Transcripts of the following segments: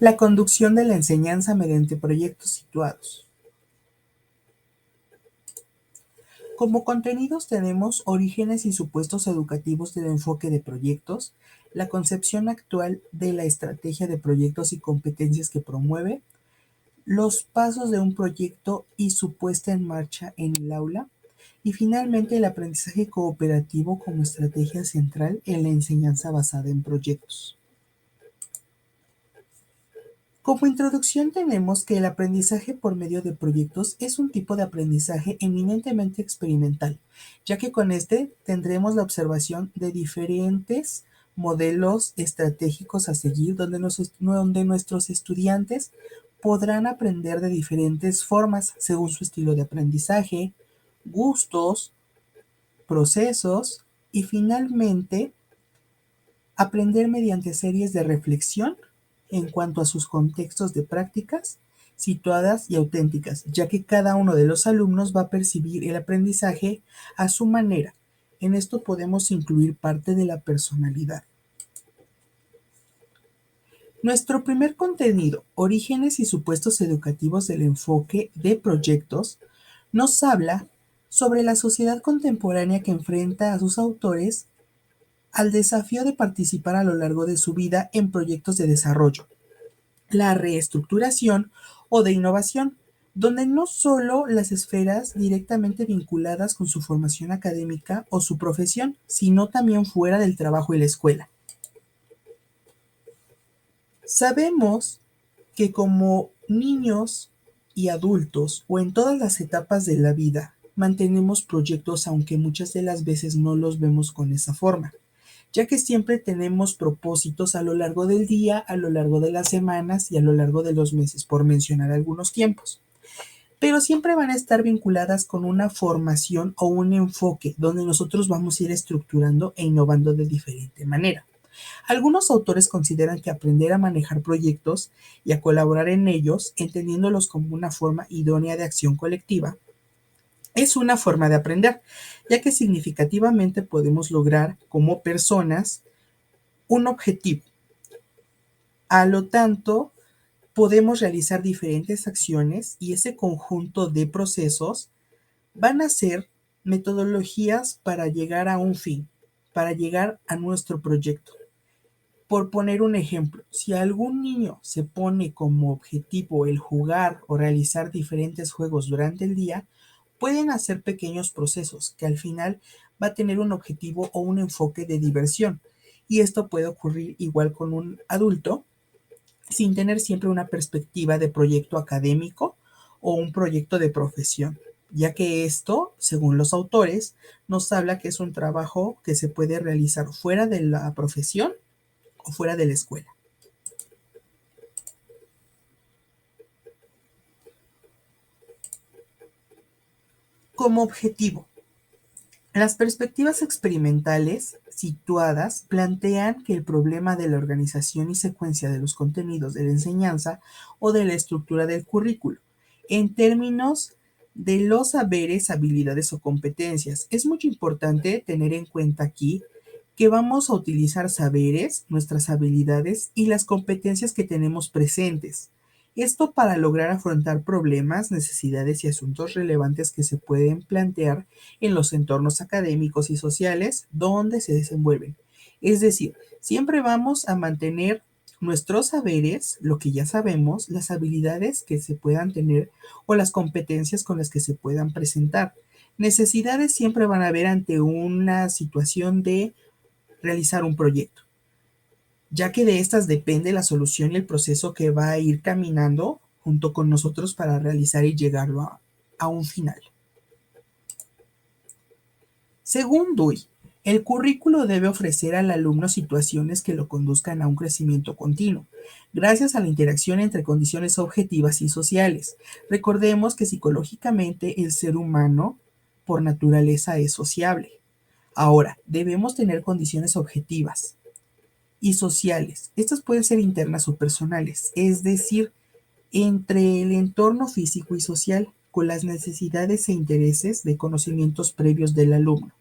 La conducción de la enseñanza mediante proyectos situados. Como contenidos tenemos orígenes y supuestos educativos del enfoque de proyectos, la concepción actual de la estrategia de proyectos y competencias que promueve, los pasos de un proyecto y su puesta en marcha en el aula, y finalmente el aprendizaje cooperativo como estrategia central en la enseñanza basada en proyectos. Como introducción tenemos que el aprendizaje por medio de proyectos es un tipo de aprendizaje eminentemente experimental, ya que con este tendremos la observación de diferentes modelos estratégicos a seguir donde nuestros estudiantes podrán aprender de diferentes formas según su estilo de aprendizaje, gustos, procesos y finalmente aprender mediante series de reflexión en cuanto a sus contextos de prácticas situadas y auténticas, ya que cada uno de los alumnos va a percibir el aprendizaje a su manera. En esto podemos incluir parte de la personalidad. Nuestro primer contenido, Orígenes y supuestos educativos del enfoque de proyectos, nos habla sobre la sociedad contemporánea que enfrenta a sus autores al desafío de participar a lo largo de su vida en proyectos de desarrollo, la reestructuración o de innovación, donde no solo las esferas directamente vinculadas con su formación académica o su profesión, sino también fuera del trabajo y la escuela. Sabemos que como niños y adultos o en todas las etapas de la vida, mantenemos proyectos aunque muchas de las veces no los vemos con esa forma, ya que siempre tenemos propósitos a lo largo del día, a lo largo de las semanas y a lo largo de los meses, por mencionar algunos tiempos. Pero siempre van a estar vinculadas con una formación o un enfoque donde nosotros vamos a ir estructurando e innovando de diferente manera. Algunos autores consideran que aprender a manejar proyectos y a colaborar en ellos, entendiéndolos como una forma idónea de acción colectiva, es una forma de aprender, ya que significativamente podemos lograr como personas un objetivo. A lo tanto, podemos realizar diferentes acciones y ese conjunto de procesos van a ser metodologías para llegar a un fin, para llegar a nuestro proyecto. Por poner un ejemplo, si algún niño se pone como objetivo el jugar o realizar diferentes juegos durante el día, pueden hacer pequeños procesos que al final va a tener un objetivo o un enfoque de diversión. Y esto puede ocurrir igual con un adulto sin tener siempre una perspectiva de proyecto académico o un proyecto de profesión, ya que esto, según los autores, nos habla que es un trabajo que se puede realizar fuera de la profesión o fuera de la escuela. Como objetivo, las perspectivas experimentales situadas plantean que el problema de la organización y secuencia de los contenidos de la enseñanza o de la estructura del currículo, en términos de los saberes, habilidades o competencias. Es muy importante tener en cuenta aquí que vamos a utilizar saberes, nuestras habilidades y las competencias que tenemos presentes. Esto para lograr afrontar problemas, necesidades y asuntos relevantes que se pueden plantear en los entornos académicos y sociales donde se desenvuelven. Es decir, siempre vamos a mantener nuestros saberes, lo que ya sabemos, las habilidades que se puedan tener o las competencias con las que se puedan presentar. Necesidades siempre van a haber ante una situación de realizar un proyecto, ya que de estas depende la solución y el proceso que va a ir caminando junto con nosotros para realizar y llegarlo a un final. Según Dewey, el currículo debe ofrecer al alumno situaciones que lo conduzcan a un crecimiento continuo, gracias a la interacción entre condiciones objetivas y sociales. Recordemos que psicológicamente el ser humano, por naturaleza, es sociable. Ahora, debemos tener condiciones objetivas y sociales. Estas pueden ser internas o personales, es decir, entre el entorno físico y social, con las necesidades e intereses de conocimientos previos del alumno.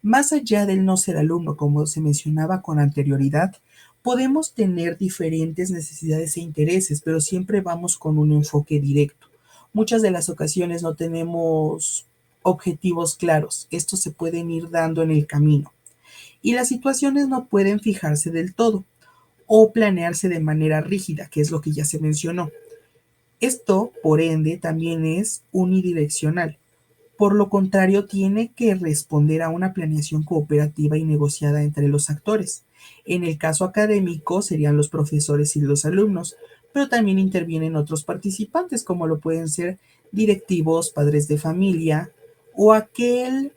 Más allá del no ser alumno, como se mencionaba con anterioridad, Podemos tener diferentes necesidades e intereses, pero siempre vamos con un enfoque directo. Muchas de las ocasiones no tenemos objetivos claros. Estos se pueden ir dando en el camino. Y las situaciones no pueden fijarse del todo o planearse de manera rígida, que es lo que ya se mencionó. Esto, por ende, también es unidireccional. Por lo contrario, tiene que responder a una planeación cooperativa y negociada entre los actores. En el caso académico serían los profesores y los alumnos, pero también intervienen otros participantes, como lo pueden ser directivos, padres de familia o aquel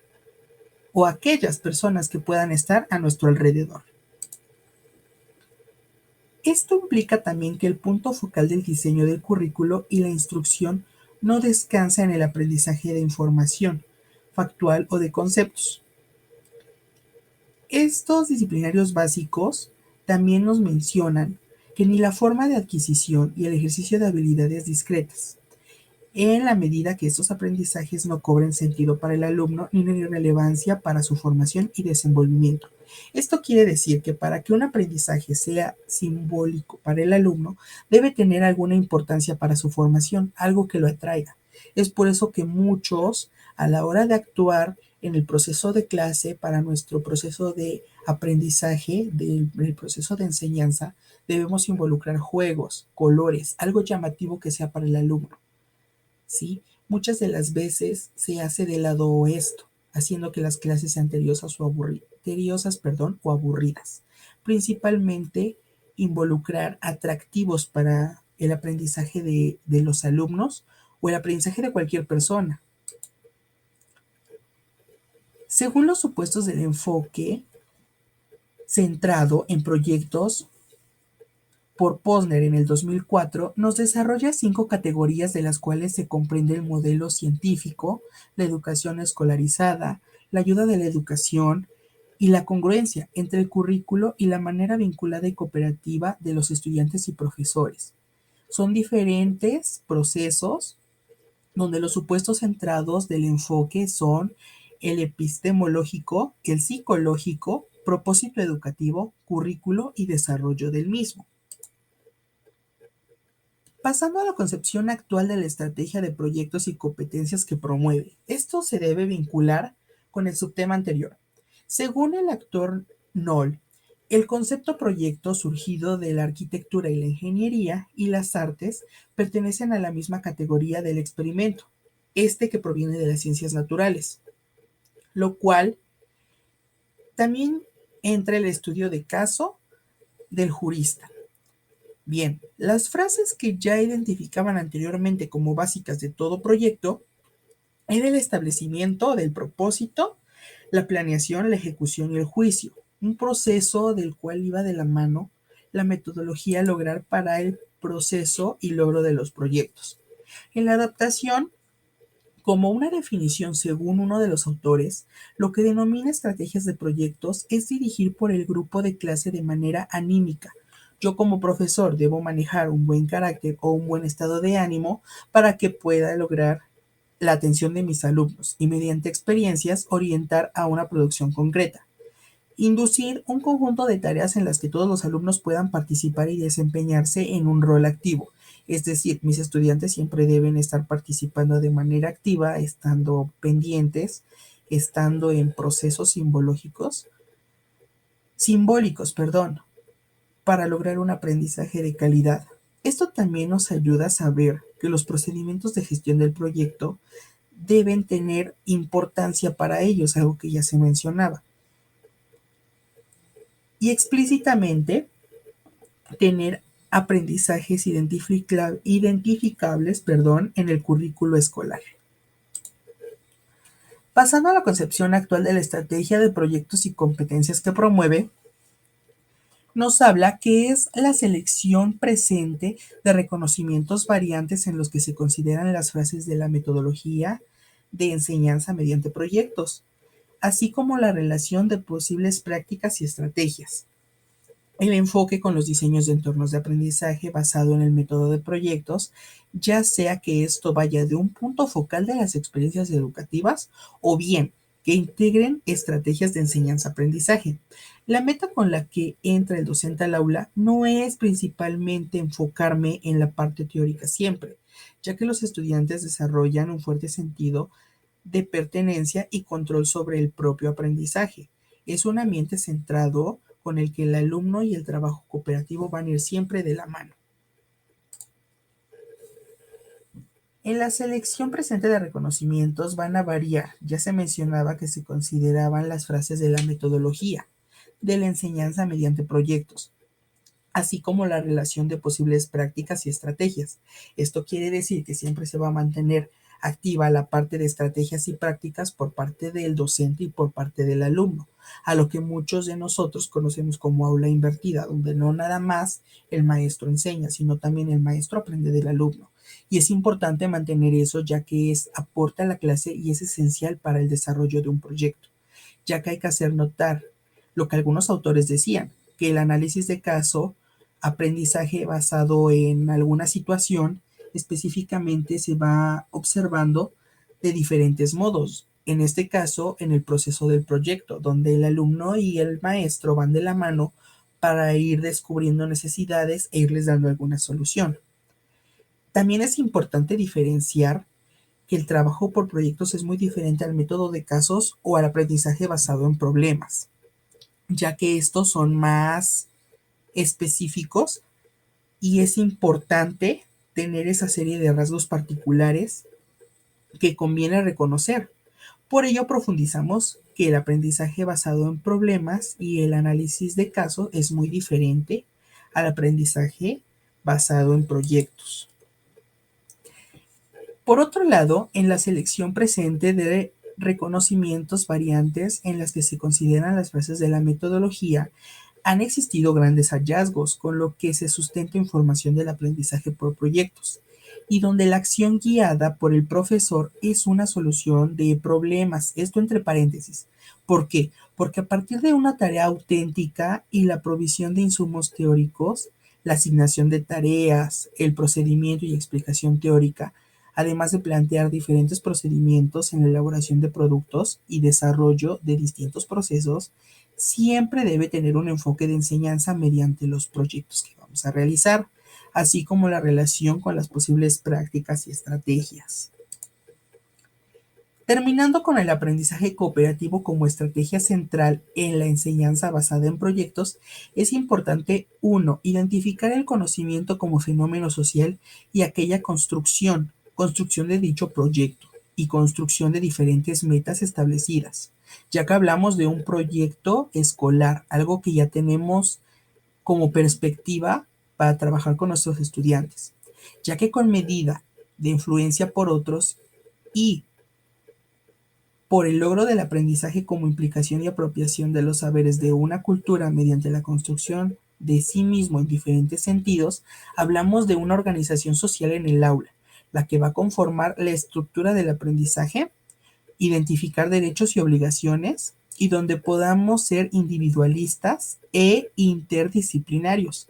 o aquellas personas que puedan estar a nuestro alrededor. Esto implica también que el punto focal del diseño del currículo y la instrucción no descansa en el aprendizaje de información factual o de conceptos. Estos disciplinarios básicos también nos mencionan que ni la forma de adquisición y el ejercicio de habilidades discretas, en la medida que estos aprendizajes no cobren sentido para el alumno ni relevancia para su formación y desenvolvimiento. Esto quiere decir que para que un aprendizaje sea simbólico para el alumno, debe tener alguna importancia para su formación, algo que lo atraiga. Es por eso que muchos, a la hora de actuar en el proceso de clase, para nuestro proceso de aprendizaje, del proceso de enseñanza, debemos involucrar juegos, colores, algo llamativo que sea para el alumno. ¿Sí? Muchas de las veces se hace de lado esto, haciendo que las clases sean tediosas o aburridas. Principalmente involucrar atractivos para el aprendizaje de los alumnos o el aprendizaje de cualquier persona. Según los supuestos del enfoque centrado en proyectos por Posner en el 2004, nos desarrolla 5 categorías de las cuales se comprende el modelo científico, la educación escolarizada, la ayuda de la educación y la congruencia entre el currículo y la manera vinculada y cooperativa de los estudiantes y profesores. Son diferentes procesos donde los supuestos centrados del enfoque son el epistemológico, el psicológico, propósito educativo, currículo y desarrollo del mismo. Pasando a la concepción actual de la estrategia de proyectos y competencias que promueve, esto se debe vincular con el subtema anterior. Según el actor Knoll, el concepto proyecto surgido de la arquitectura y la ingeniería y las artes pertenecen a la misma categoría del experimento, este que proviene de las ciencias naturales, lo cual también entra el estudio de caso del jurista. Bien, las frases que ya identificaban anteriormente como básicas de todo proyecto era el establecimiento del propósito, la planeación, la ejecución y el juicio, un proceso del cual iba de la mano la metodología a lograr para el proceso y logro de los proyectos. En la adaptación, como una definición según uno de los autores, lo que denomina estrategias de proyectos es dirigir por el grupo de clase de manera anímica. Yo como profesor debo manejar un buen carácter o un buen estado de ánimo para que pueda lograr la atención de mis alumnos y mediante experiencias orientar a una producción concreta. Inducir un conjunto de tareas en las que todos los alumnos puedan participar y desempeñarse en un rol activo. Es decir, mis estudiantes siempre deben estar participando de manera activa, estando pendientes, estando en procesos simbólicos, para lograr un aprendizaje de calidad. Esto también nos ayuda a saber que los procedimientos de gestión del proyecto deben tener importancia para ellos, algo que ya se mencionaba. Y explícitamente tener aprendizajes identificables en el currículo escolar. Pasando a la concepción actual de la estrategia de proyectos y competencias que promueve, nos habla que es la selección presente de reconocimientos variantes en los que se consideran las frases de la metodología de enseñanza mediante proyectos, así como la relación de posibles prácticas y estrategias. El enfoque con los diseños de entornos de aprendizaje basado en el método de proyectos, ya sea que esto vaya de un punto focal de las experiencias educativas o bien que integren estrategias de enseñanza-aprendizaje. La meta con la que entra el docente al aula no es principalmente enfocarme en la parte teórica siempre, ya que los estudiantes desarrollan un fuerte sentido de pertenencia y control sobre el propio aprendizaje. Es un ambiente centrado con el que el alumno y el trabajo cooperativo van a ir siempre de la mano. En la selección presente de reconocimientos van a variar. Ya se mencionaba que se consideraban las frases de la metodología, de la enseñanza mediante proyectos, así como la relación de posibles prácticas y estrategias. Esto quiere decir que siempre se va a mantener activa la parte de estrategias y prácticas por parte del docente y por parte del alumno, a lo que muchos de nosotros conocemos como aula invertida, donde no nada más el maestro enseña, sino también el maestro aprende del alumno. Y es importante mantener eso ya que aporta a la clase y es esencial para el desarrollo de un proyecto, ya que hay que hacer notar lo que algunos autores decían, que el análisis de caso, aprendizaje basado en alguna situación, específicamente se va observando de diferentes modos. En este caso, en el proceso del proyecto, donde el alumno y el maestro van de la mano para ir descubriendo necesidades e irles dando alguna solución. También es importante diferenciar que el trabajo por proyectos es muy diferente al método de casos o al aprendizaje basado en problemas, ya que estos son más específicos y es importante tener esa serie de rasgos particulares que conviene reconocer. Por ello profundizamos que el aprendizaje basado en problemas y el análisis de casos es muy diferente al aprendizaje basado en proyectos. Por otro lado, en la selección presente de reconocimientos variantes en las que se consideran las fases de la metodología, han existido grandes hallazgos con lo que se sustenta información del aprendizaje por proyectos y donde la acción guiada por el profesor es una solución de problemas, esto entre paréntesis. ¿Por qué? Porque a partir de una tarea auténtica y la provisión de insumos teóricos, la asignación de tareas, el procedimiento y explicación teórica, además de plantear diferentes procedimientos en la elaboración de productos y desarrollo de distintos procesos, siempre debe tener un enfoque de enseñanza mediante los proyectos que vamos a realizar, así como la relación con las posibles prácticas y estrategias. Terminando con el aprendizaje cooperativo como estrategia central en la enseñanza basada en proyectos, es importante, uno, identificar el conocimiento como fenómeno social y aquella construcción de dicho proyecto y construcción de diferentes metas establecidas, ya que hablamos de un proyecto escolar, algo que ya tenemos como perspectiva para trabajar con nuestros estudiantes, ya que con medida de influencia por otros y por el logro del aprendizaje como implicación y apropiación de los saberes de una cultura mediante la construcción de sí mismo en diferentes sentidos, hablamos de una organización social en el aula, la que va a conformar la estructura del aprendizaje, identificar derechos y obligaciones, y donde podamos ser individualistas e interdisciplinarios.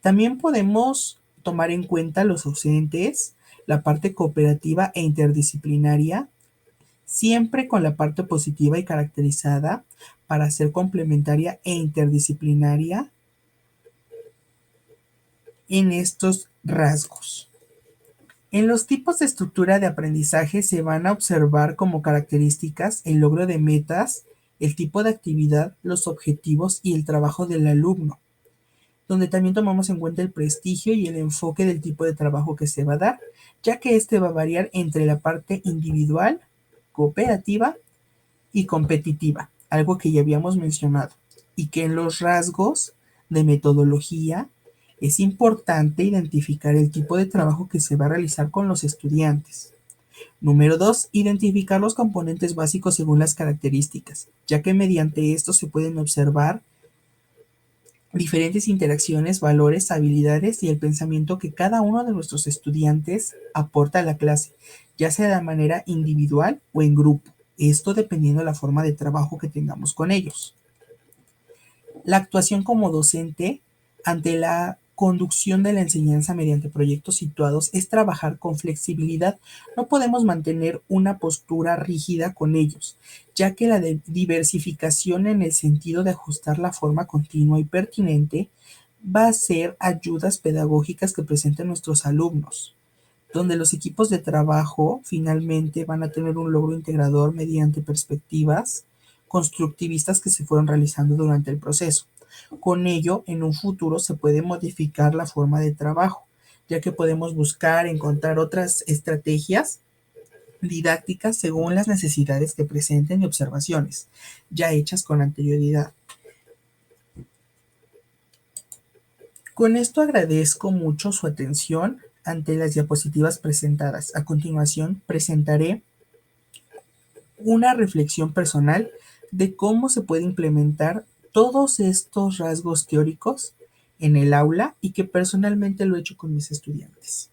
También podemos tomar en cuenta los docentes, la parte cooperativa e interdisciplinaria, siempre con la parte positiva y caracterizada para ser complementaria e interdisciplinaria en estos rasgos. En los tipos de estructura de aprendizaje se van a observar como características el logro de metas, el tipo de actividad, los objetivos y el trabajo del alumno, donde también tomamos en cuenta el prestigio y el enfoque del tipo de trabajo que se va a dar, ya que este va a variar entre la parte individual, cooperativa y competitiva, algo que ya habíamos mencionado, y que en los rasgos de metodología es importante identificar el tipo de trabajo que se va a realizar con los estudiantes. Número 2. Identificar los componentes básicos según las características, ya que mediante esto se pueden observar diferentes interacciones, valores, habilidades y el pensamiento que cada uno de nuestros estudiantes aporta a la clase, ya sea de manera individual o en grupo. Esto dependiendo de la forma de trabajo que tengamos con ellos. La actuación como docente ante la conducción de la enseñanza mediante proyectos situados es trabajar con flexibilidad. No podemos mantener una postura rígida con ellos, ya que la diversificación en el sentido de ajustar la forma continua y pertinente va a ser ayudas pedagógicas que presenten nuestros alumnos, donde los equipos de trabajo finalmente van a tener un logro integrador mediante perspectivas constructivistas que se fueron realizando durante el proceso. Con ello, en un futuro se puede modificar la forma de trabajo, ya que podemos buscar, encontrar otras estrategias didácticas según las necesidades que presenten y observaciones, ya hechas con anterioridad. Con esto agradezco mucho su atención ante las diapositivas presentadas. A continuación, presentaré una reflexión personal de cómo se puede implementar todos estos rasgos teóricos en el aula y que personalmente lo he hecho con mis estudiantes.